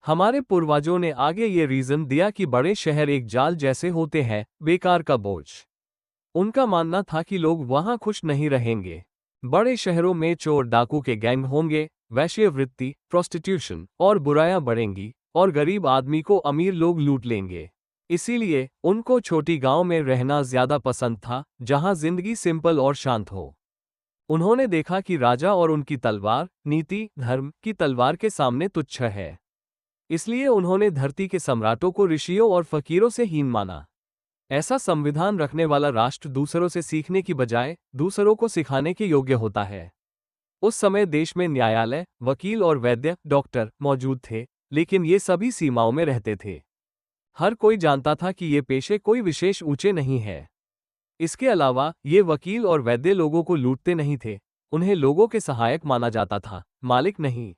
हमारे पूर्वजों ने आगे ये रीजन दिया कि बड़े शहर एक जाल जैसे होते हैं, बेकार का बोझ। उनका मानना था कि लोग वहां खुश नहीं रहेंगे। बड़े शहरों में चोर डाकू के गैंग होंगे, वैश्यवृत्ति, प्रोस्टिट्यूशन और बुराइयां बढ़ेंगी, और गरीब आदमी को अमीर लोग लूट लेंगे। इसीलिए उनको छोटी गांव में रहना ज्यादा पसंद था, जहां जिंदगी सिंपल और शांत हो। उन्होंने देखा कि राजा और उनकी तलवार, नीति, धर्म की तलवार के सामने तुच्छ है। इसलिए उन्होंने धरती के सम्राटों को ऋषियों और फकीरों से हीन माना। ऐसा संविधान रखने वाला राष्ट्र दूसरों से सीखने की बजाय दूसरों को सिखाने के योग्य होता है। उस समय देश में न्यायालय, वकील और वैद्य, डॉक्टर मौजूद थे, लेकिन ये सभी सीमाओं में रहते थे। हर कोई जानता था कि ये पेशे कोई विशेष ऊंचे नहीं है। इसके अलावा ये वकील और वैद्य लोगों को लूटते नहीं थे, उन्हें लोगों के सहायक माना जाता था, मालिक नहीं।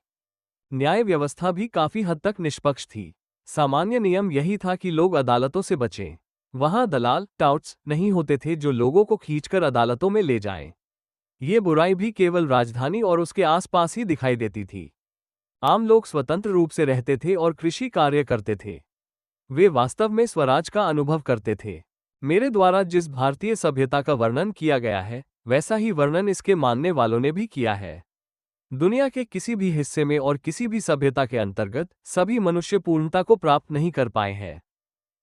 न्याय व्यवस्था भी काफी हद तक निष्पक्ष थी। सामान्य नियम यही था कि लोग अदालतों से बचें। वहां दलाल, टाउट्स नहीं होते थे जो लोगों को खींचकर अदालतों में ले जाएं। ये बुराई भी केवल राजधानी और उसके आसपास ही दिखाई देती थी। आम लोग स्वतंत्र रूप से रहते थे और कृषि कार्य करते थे। वे वास्तव में स्वराज का अनुभव करते थे। मेरे द्वारा जिस भारतीय सभ्यता का वर्णन किया गया है, वैसा ही वर्णन इसके मानने वालों ने भी किया है। दुनिया के किसी भी हिस्से में और किसी भी सभ्यता के अंतर्गत सभी मनुष्य पूर्णता को प्राप्त नहीं कर पाए हैं।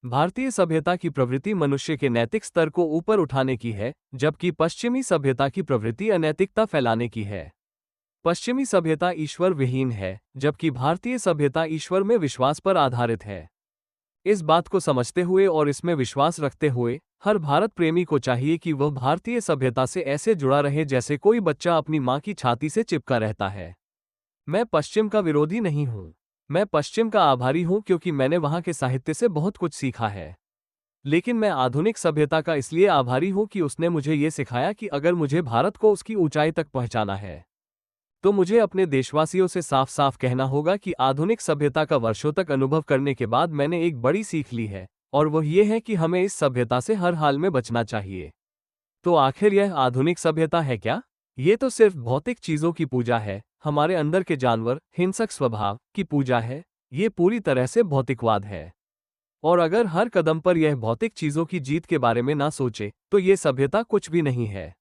भारतीय सभ्यता की प्रवृत्ति मनुष्य के नैतिक स्तर को ऊपर उठाने की है, जबकि पश्चिमी सभ्यता की प्रवृत्ति अनैतिकता फैलाने की है। पश्चिमी सभ्यता ईश्वर विहीन है, जबकि भारतीय सभ्यता ईश्वर में विश्वास पर आधारित है। इस बात को समझते हुए और इसमें विश्वास रखते हुए हर भारत प्रेमी को चाहिए कि वह भारतीय सभ्यता से ऐसे जुड़ा रहे जैसे कोई बच्चा अपनी माँ की छाती से चिपका रहता है। मैं पश्चिम का विरोधी नहीं हूँ। मैं पश्चिम का आभारी हूँ क्योंकि मैंने वहाँ के साहित्य से बहुत कुछ सीखा है। लेकिन मैं आधुनिक सभ्यता का इसलिए आभारी हूँ कि उसने मुझे ये सिखाया कि अगर मुझे भारत को उसकी ऊंचाई तक पहुँचाना है, तो मुझे अपने देशवासियों से साफ साफ कहना होगा कि आधुनिक सभ्यता का वर्षों तक अनुभव करने के बाद मैंने एक बड़ी सीख ली है, और वह ये है कि हमें इस सभ्यता से हर हाल में बचना चाहिए। तो आखिर यह आधुनिक सभ्यता है क्या? ये तो सिर्फ भौतिक चीजों की पूजा है, हमारे अंदर के जानवर, हिंसक स्वभाव की पूजा है। ये पूरी तरह से भौतिकवाद है। और अगर हर कदम पर यह भौतिक चीजों की जीत के बारे में ना सोचे, तो ये सभ्यता कुछ भी नहीं है।